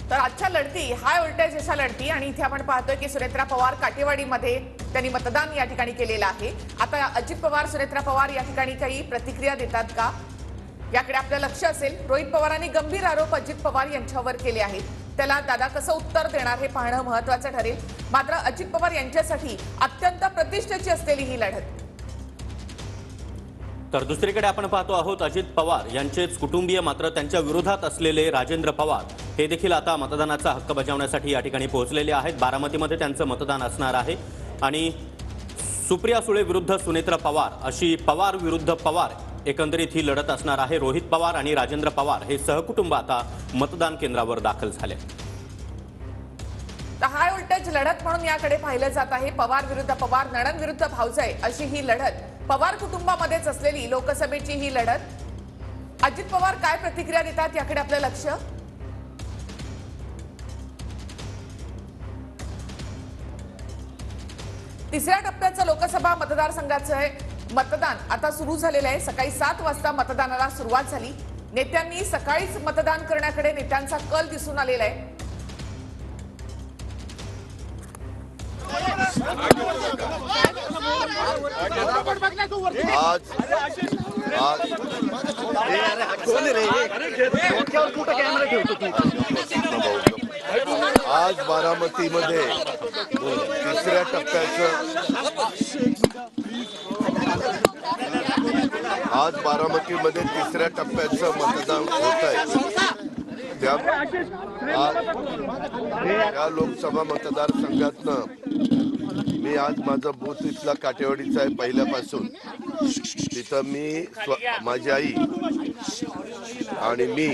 तर आजच्या लढती हाय व्होल्टेज अशा लढती आणि इथे आपण पाहतोय की सुनेत्रा पवार काटेवाडीमध्ये त्यांनी मतदान या ठिकाणी केलेलं आहे। आता अजित पवार सुनेत्रा पवार या ठिकाणी काही प्रतिक्रिया देतात का याकडे आपलं लक्ष असेल। रोहित पवारांनी गंभीर आरोप अजित पवार यांच्यावर केले आहेत, त्याला दादा कसं उत्तर देणार हे पाहणं महत्त्वाचं ठरेल। मात्र अजित पवार यांच्यासाठी अत्यंत प्रतिष्ठेची असलेली ही लढत। तर दुसरीकडे आपण पाहतो आहोत अजित पवार यांचेच कुटुंबीय मात्र त्यांच्या विरोधात असलेले राजेंद्र पवार हे देखील आता मतदानाचा हक्क बजावण्यासाठी या ठिकाणी पोहोचलेले आहेत। बारामतीमध्ये त्यांचं मतदान असणार आहे आणि सुप्रिया सुळे विरुद्ध सुनेत्रा पवार अशी पवार विरुद्ध पवार एकंदरीत ही लढत असणार आहे। रोहित पवार आणि राजेंद्र पवार हे सहकुटुंब आता मतदान केंद्रावर दाखल झाले। हाय व्होल्टेज लढत म्हणून याकडे पाहिलं जात आहे। पवार विरुद्ध पवार, नणंद विरुद्ध भाऊजाई अशी ही लढत पवार कुटुंबामध्येच असलेली लोकसभेची ही लढत। अजित पवार काय प्रतिक्रिया देतात याकडे आपलं लक्ष। तिसऱ्या टप्प्याचं लोकसभा मतदारसंघाचं मतदान आता सुरू झालेलं आहे। सकाळी 7 वाजता मतदानाला सुरुवात झाली। नेत्यांनी सकाळीच मतदान करण्याकडे नेत्यांचा कल दिसून आलेला आहे। आज बारामतीमध्ये तिसऱ्या टप्प्याचं मतदान होत आहे। त्या लोकसभा मतदारसंघातनं मी आज माझं बूथ इथला काटेवाडीचा आहे पहिल्यापासून। तिथं मी माझी आई आणि मी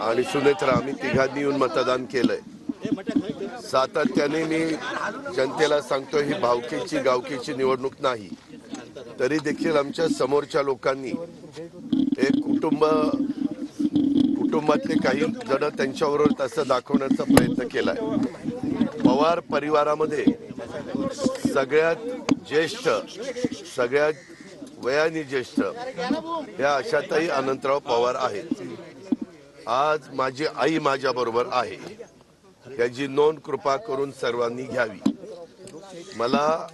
आणि सुनेत्रा आम्ही तिघांनी येऊन मतदान केलंय। सातत्याने मी जनतेला सांगतो ही भावकीची गावकीची निवडणूक नाही, तरी देखील आमच्या समोरच्या लोकांनी एक कुटुंबातले काही जण त्यांच्याबरोबर तसं दाखवण्याचा प्रयत्न केलाय। पवार परिवारामध्ये सगळ्यात ज्येष्ठ, सगळ्यात वयाने ज्येष्ठ या आशाताई अनंतराव पवार आहेत। आज माझी आई माझ्या बरोबर आहे, याची नोंद कृपा करून सर्वांनी घ्यावी। मला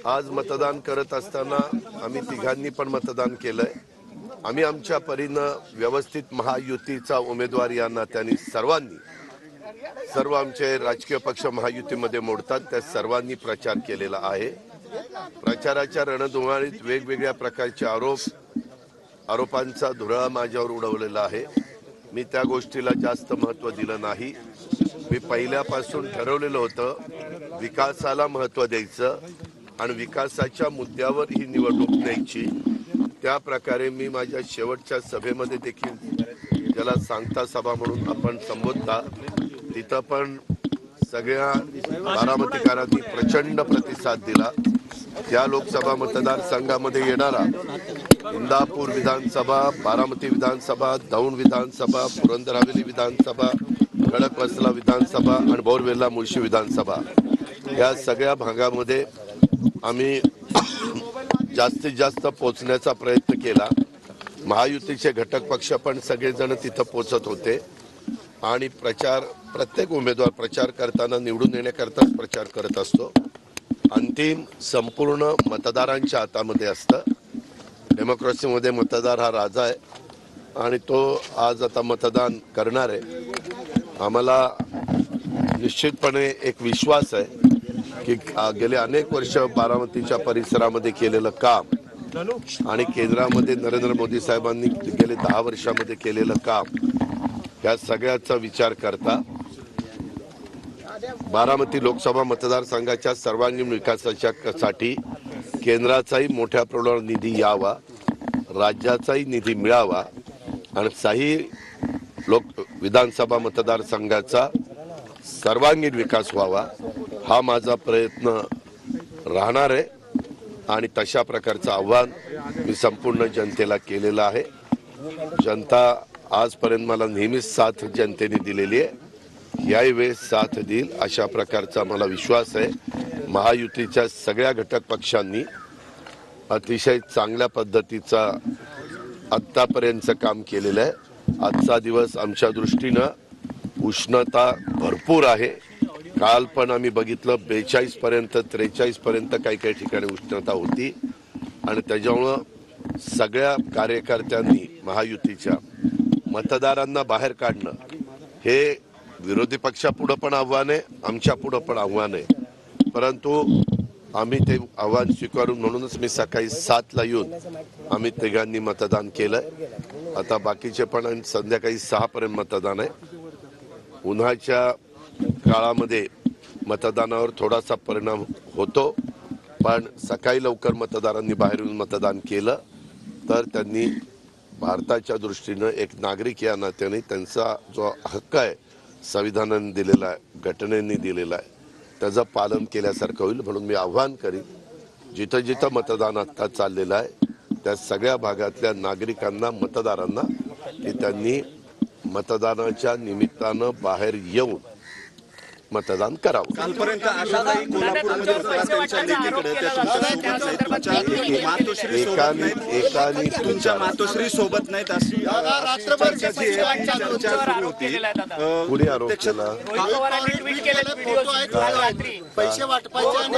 आज मतदान करत असताना आम्ही तिघांनी पण मतदान केलंय। आम्ही आमच्या परीनं व्यवस्थित महायुतीचा उमेदवार या नात्याने सर्व आमचे राजकीय पक्ष महायुतीमध्ये मोडतात त्या सर्वांनी प्रचार केलेला आहे। प्रचाराच्या रणधुमाळीत वेगवेगळ्या प्रकारचे आरोपांचा धुरळा माझ्यावर उडवलेला आहे। मी त्या गोष्टीला जास्त महत्त्व दिलं नाही। मी पहिल्यापासून ठरवलेलं होतं विकासाला महत्त्व द्यायचं आणि विकासाच्या मुद्द्यावर ही निवडणूक न्यायची। त्या प्रकारे मी माझ्या शेवटच्या सभेमध्ये देखील, ज्याला सांगता सभा म्हणून आपण संबोधता, तिथं पण सगळ्या बारामतीकरांनी प्रचंड प्रतिसाद दिला। त्या लोकसभा मतदारसंघामध्ये येणारा इंदापूर विधानसभा, बारामती विधानसभा, दौंड विधानसभा, पुरंदर हवेली विधानसभा, खडकवासला विधानसभा आणि बोरवेला मुळशी विधानसभा या सगळ्या भागामध्ये आम्ही जास्तीत जास्त पोहोचण्याचा प्रयत्न केला। महायुतीचे घटक पक्ष पण सगळेजण तिथं पोहोचत होते आणि प्रत्येक उमेदवार प्रचार करताना निवडून येण्याकरताच प्रचार करत असतो। अंतिम संपूर्ण मतदारांच्या हातामध्ये असतं। डेमोक्रेसीमध्ये मतदार हा राजा आहे आणि तो आज आता मतदान करणार आहे। आम्हाला निश्चितपणे एक विश्वास आहे की गेले अनेक वर्ष बारामतीच्या परिसरामध्ये केलेलं काम आणि केंद्रामध्ये नरेंद्र मोदी साहेबांनी गेले 10 वर्षामध्ये केलेलं काम या सगळ्याचा विचार करता बारामती लोकसभा मतदारसंघाच्या सर्वांगीण विकासासाठी केंद्राचाही मोठ्या प्रमाणावर निधी यावा, राज्याचाही निधी मिळावा आणि साही विधानसभा मतदारसंघाचा सर्वांगीण विकास व्हावा हा माझा प्रयत्न राहणार आहे आणि तशा प्रकारचं आव्हान मी संपूर्ण जनतेला केलेलं आहे। जनता आजपर्यंत मला नेहमीच साथ जनतेने दिलेली आहे, याही वेळेस साथ देईल अशा प्रकारचा मला विश्वास आहे। महायुतीच्या सगळ्या घटक पक्षांनी अतिशय चांगल्या पद्धतीचा आत्तापर्यंतचं काम केलेलं आहे। आजचा दिवस आमच्या दृष्टीनं उष्णता भरपूर आहे. काल पण आम्ही बघितलं 42 पर्यंत 43 पर्यंत काही काही ठिकाणी उष्णता होती आणि त्याच्यामुळं सगळ्या कार्यकर्त्यांनी महायुतीच्या मतदारांना बाहेर काढणं हे विरोधी पक्षापुढं पण आव्हान आहे, आमच्या पुढं पण आव्हान आहे. परंतु आम्ही ते आव्हान स्वीकारून म्हणूनच मी सकाळी 7ला येऊन आम्ही तिघांनी मतदान केलंय. आता बाकीचे पण संध्याकाळी 6 पर्यंत मतदान आहे. उन्हाच्या काळामध्ये मतदानावर थोडासा परिणाम होतो, पण सकाळी लवकर मतदारांनी बाहेर येऊन मतदान केलं तर त्यांनी भारताच्या दृष्टीनं एक नागरिक या नात्याने त्यांचा जो हक्क आहे संविधानाने दिलेला आहे, घटनेने दिलेला आहे, त्याचं पालन केल्यासारखं होईल. म्हणून मी आव्हान करीन, जिथं जिथं मतदान आता चाललेलं आहे त्या सगळ्या भागातल्या नागरिकांना मतदारांना की त्यांनी मतदानाच्या निमित्तानं बाहेर येऊन मतदान करावं. कालपर्यंत आशाताई कोल्हापूरमध्ये होत्या, त्यांच्या लेकीकडे तुमच्या मातोश्री सोबत नाहीत अशी चर्चा जी आहे ती चर्चा सुरू होती. कुणी आरोप केला? पैसे वाटपायचे आणि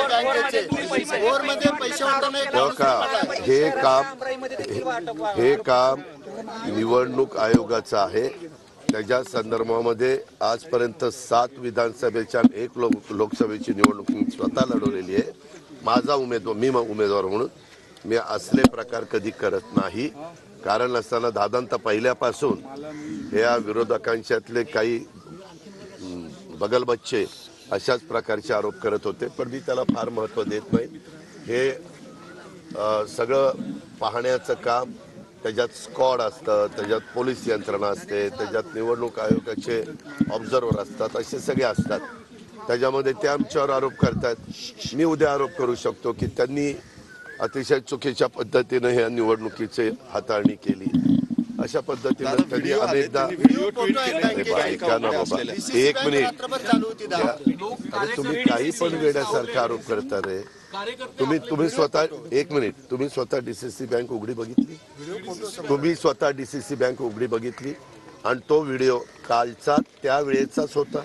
बँकेचे बोरमध्ये पैसे वाटवणे हे काम निवडणूक आयोगाचं आहे. त्याच्या संदर्भामध्ये आजपर्यंत 7 विधानसभेच्या 1 लोकसभेची निवडणूक मी स्वतः लढवलेली आहे. माझा उमेदवार म्हणून मी असले प्रकार कधी करत नाही. कारण असताना दादांत पहिल्यापासून या विरोधकांच्यातले काही बगलबच्चे अशाच प्रकारचे आरोप करत होते, पण मी त्याला फार महत्त्व देत नाही. हे सगळं पाहण्याचं काम, त्याच्यात स्क्वॉड असतं, त्याच्यात पोलीस यंत्रणा असते, त्याच्यात निवडणूक आयोगाचे ऑब्झर्वर असतात, असे सगळे असतात. त्याच्यामध्ये ते आमच्यावर आरोप करतात. मी उद्या आरोप करू शकतो की त्यांनी अतिशय चुकीच्या पद्धतीने ह्या निवडणुकीची हाताळणी केली. अशा पद्धतीने त्यांनी अनेकदा ऐका ना बाबा, 1 मिनिट, तुम्ही काही पण वेड्यासारखा आरोप करता रे. तुम्ही स्वतः 1 मिनिट, तुम्ही स्वतः डीसीसी बँक उघडी बघितली? तुम्ही स्वतः डीसीसी बँक उघडी बघितली आणि तो व्हिडिओ कालचा त्या वेळेचाच होता.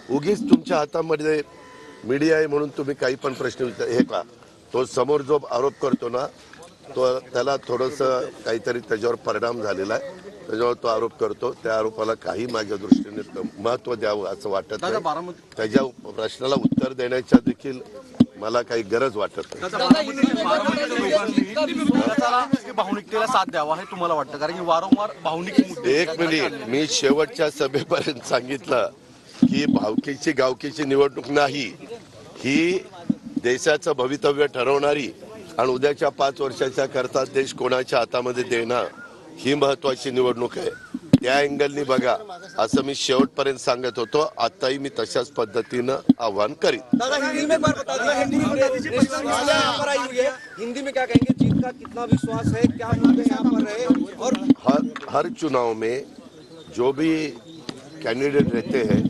उगीच तुमच्या हातामध्ये मीडिया आहे म्हणून तुम्ही काही पण प्रश्न विचार. हे का तो समोर जो आरोप करतो ना, तो त्याला थोडंसं काहीतरी त्याच्यावर परिणाम झालेला आहे, त्याच्यावर तो आरोप करतो. त्या आरोपाला काही माझ्या दृष्टीने महत्त्व द्यावं असं वाटत नाही. त्याच्या प्रश्नाला उत्तर देण्याच्या देखील मला काही गरज वाटत नाही. भावनिकतेला साथ द्यावा हे तुम्हाला वाटतं? कारण की वारंवार भावनिक मुद्दे. 1 मिनिट, मी शेवटच्या सभेपर्यंत सांगितलं की भावकीची गावकीची निवडणूक नाही, ही देशाचं भवितव्य ठरवणारी आणि उद्याच्या 5 वर्षाच्या करता देश कोणाच्या हातामध्ये देणार ही महत्वाची निवडणूक आहे. त्या अँगलनी बघा असं मी शेवटपर्यंत सांगत होतो. आताही मी तशाच पद्धतीनं आव्हान करीन. हिंदी में क्या कहेंगे? जीत का कितना विश्वास है? क्या मुद्दे यहाँ पर रहे? और हर चुनाव में जो भी कैंडिडेट रहते हैं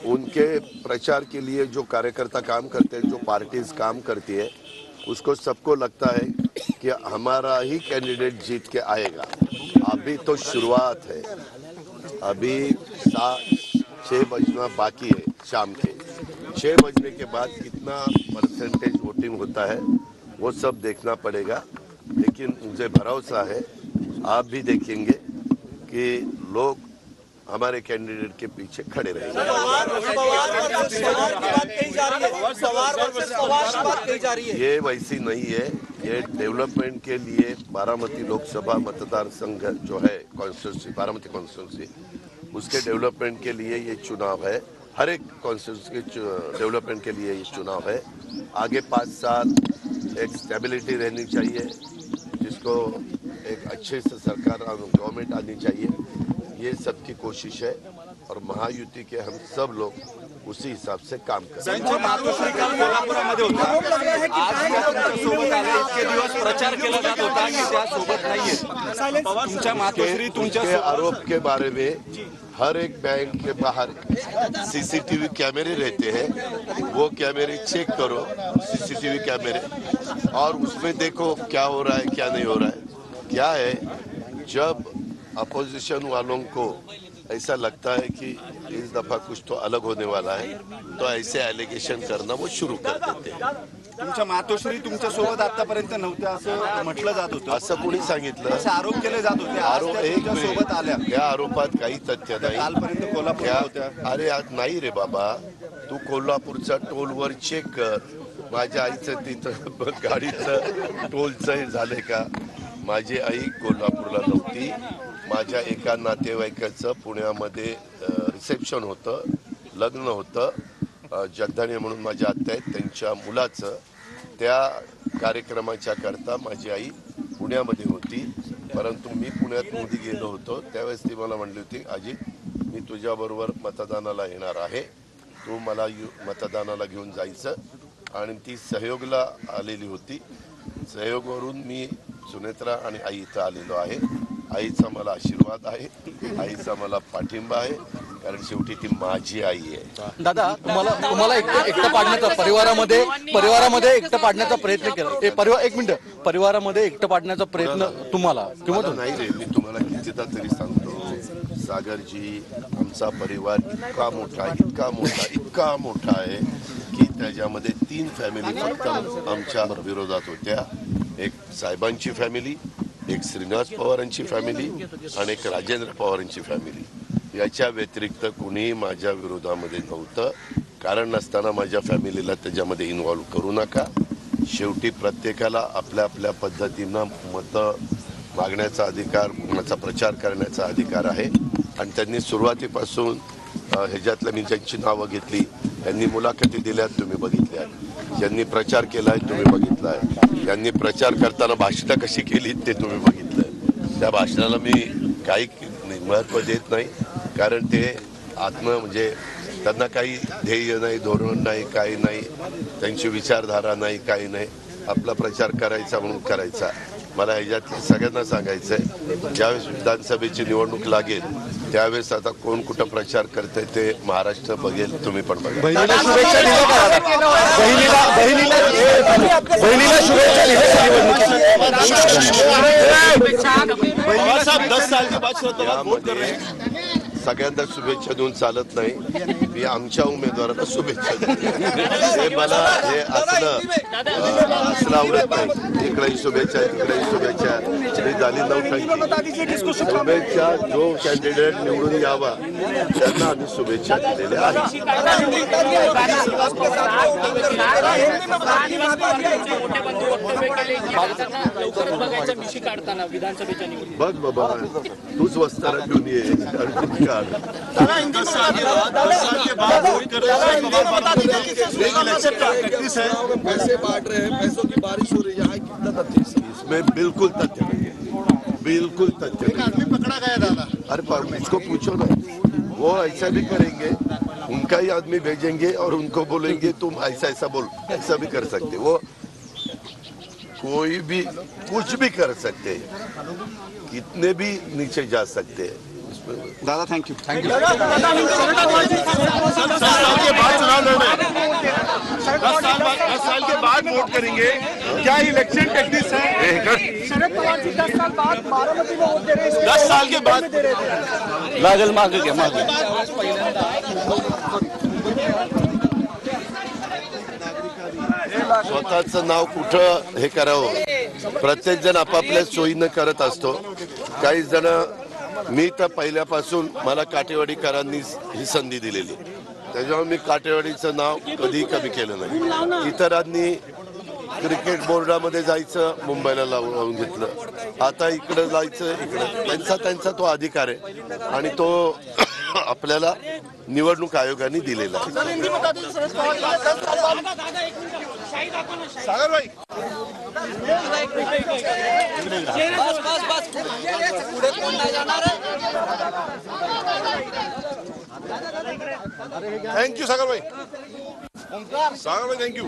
उनके प्रचार के लिए जो कार्यकर्ता काम करते हैं, जो पार्टीज काम करती है, उसको सबको लगता है कि हमारा ही कैंडिडेट जीत के आएगा. अभी तो शुरुआत है. अभी 6 बजना बाकी है. शाम के 6 बजने के बाद कितना परसेंटेज वोटिंग होता है वो सब देखना पड़ेगा. लेकिन मुझे भरोसा है, आप भी देखेंगे कि लोग हमारे कैंडिडेट के पीछे खड़े रहेंगे. ये वैसी नहीं है. ये डेवलपमेंट के लिए बारामती लोकसभा मतदार संघ जो है कॉन्स्टिट्यूंसी, बारामती कॉन्स्टिट्यूंसी, उसके डेवलपमेंट के लिए ये चुनाव है. हर एक कॉन्स्टिट्यूंसी के डेवलपमेंट के लिए ये चुनाव है. आगे 5 साल एक स्टेबिलिटी रहनी चाहिए, जिसको एक अच्छे से सरकार गवर्नमेंट आनी चाहिए. ये सबकी कोशिश है और महायुति के हम सब लोग उसी हिसाब से काम करें. कोल्हापुरामध्ये होता, आज सोबत आले. इतके दिवस प्रचार केला जात होता की त्या सोबत नाहीये. तुमच्या मातोश्री तुमच्या आरोप के बारे में हर एक बैंक के बाहर सीसीटीवी कैमरे रहते हैं. वो कैमरे चेक करो, सीसीटीवी कैमरे, और उसमें देखो क्या हो रहा है क्या नहीं हो रहा है. क्या है, जब अपोजिशन वालों को ऐसा लगता है कि इस दफा कुछ तो अलग होने वाला है, तो ऐसे एलिगेशन करना वो शुरू कर देते हैं. तुमच्या मातोश्री तुमच्या सोबत आतापर्यंत नव्हत्या असं म्हटलं जात होतं, असं कोणी सांगितलं? असे आरोप केले जात होते. आज आरोप त्या एक तुमच्या सोबत आल्या, त्या आरोपात काही तथ्य नाही. कालपर्यंत कोल्हापूरला होत्या. अरे आज नाही रे बाबा, तू कोल्हापूरचा टोलवर चेक कर. माझ्या आईचं तिथं गाडीचं टोलचं हे झालंय का? माझी आई कोल्हापूरला नव्हती. माझ्या एका नातेवाईकाचं पुण्यामध्ये रिसेप्शन होतं, लग्न होतं. जगदाणे म्हणून माझ्या आत्या आहेत, त्यांच्या मुलाचं. त्या कार्यक्रमाच्या करता माझी आई पुण्यामध्ये होती. परंतु मी पुण्यात मोदी गेलो होतो त्यावेळेस ती मला म्हणली होती, अजित मी तुझ्याबरोबर मतदानाला येणार आहे, तू मला मतदानाला घेऊन जायचं. आणि ती सहयोगला आलेली होती. सहयोगवरून मी सुनेत्रा आणि आई इथं आलेलो आहे. आईचा मला आशीर्वाद आहे, आईचा मला पाठिंबा आहे, कारण शेवटी ती माझी आई आहे. दादा तुम्हाला एकटं पाडण्याचा परिवारामध्ये एकटं पाडण्याचा प्रयत्न केला. एक मिनिट, परिवारामध्ये एकटं पाडण्याचा प्रयत्न तुम्हाला किंवा मला नाही रे, मी तुम्हाला कितीदा तरी सांगतो, सागरजी आमचा परिवार इतका मोठा आहे की त्याच्यामध्ये 3 फॅमिली फक्त आमच्या विरोधात होत्या. एक साहेबांची फॅमिली, एक श्रीनिवास पवारांची फॅमिली आणि एक राजेंद्र पवारांची फॅमिली. याच्या व्यतिरिक्त कुणीही माझ्या विरोधामध्ये नव्हतं. कारण नसताना माझ्या फॅमिलीला त्याच्यामध्ये इन्व्हॉल्व करू नका. शेवटी प्रत्येकाला आपल्या आपल्या पद्धतीनं मतं मागण्याचा अधिकार, मताचा प्रचार करण्याचा अधिकार आहे. आणि त्यांनी सुरुवातीपासून ह्याच्यातल्या मी ज्यांची नावं घेतली, त्यांनी मुलाखती दिल्यात तुम्ही बघितल्या, ज्यांनी प्रचार केलाय तुम्ही बघितलाय, त्यांनी प्रचार करताना भाषणं कशी केली ते तुम्ही बघितलं. त्या भाषणाला मी काही महत्त्व देत नाही, कारण ते म्हणजे त्यांना काही ध्येय नाही, धोरण नाही, काही नाही, त्यांची विचारधारा नाही, काही नाही. आपला प्रचार करायचा म्हणून करायचा. मला ह्याच्यातलं सगळ्यांना सांगायचं आहे, ज्यावेळेस विधानसभेची निवडणूक लागेल त्यावेळेस आता कोण कुठं प्रचार करतंय ते महाराष्ट्र बघेल, तुम्ही पण बघा. बहिणीला शुभेच्छा यामध्ये सगळ्यांना शुभेच्छा देऊन चालत नाही. मी आमच्या उमेदवाराला शुभेच्छा देतो. मला हे असलं आवडत नाही. इकडेही शुभेच्छा, तिकडेही शुभेच्छा. ही झाली नवखाई शुभेच्छा. जो कॅन्डिडेट निवडून यावा त्यांना आम्ही शुभेच्छा दिलेल्या आहेत. बघ बाबा, तूच वस्तारा घेऊन ये. पैसे बांट रहे हैं, पैसों की बारिश हो रही है, कितना तथ्य इसमें? बिल्कुल तथ्य नहीं है, बिल्कुल तथ्य नहीं. पकड़ा गया दादा. अरे पर इसको पूछो ना, वो ऐसा भी करेंगे, उनका ही आदमी भेजेंगे और उनको बोलेंगे तुम ऐसा ऐसा बोल. ऐसा भी कर सकते, वो कोई भी कुछ भी कर सकते, कितने भी नीचे जा सकते हैं. दादा थँक्यू. 10 साल के बाद वोट करेंगे. क्या इलेक्शन टेक्निक्स है? शरद पवार जी 10 साल बाद बारामती में वोट दे रहे हैं. 10 साल के बाद लागेल मागे घ्या मागे. स्वतःचं नाव कुठं हे करावं, प्रत्येक जण आपापल्या सोयीनं करत असतो. काही जण, मी तर पहिल्यापासून मला काटेवाडीकरांनी ही संधी दिलेली, त्याच्यामुळे मी काटेवाडीचं नाव कधी कमी केलं नाही. इतरांनी क्रिकेट बोर्डामध्ये जायचं, मुंबईला लावून घेतलं. आता इकडं जायचं, इकडं त्यांचा तो अधिकार आहे आणि तो आपल्याला निवडणूक आयोगाने दिलेला आहे. सागर भाई, थँक्यू सागर भाई, थँक्यू.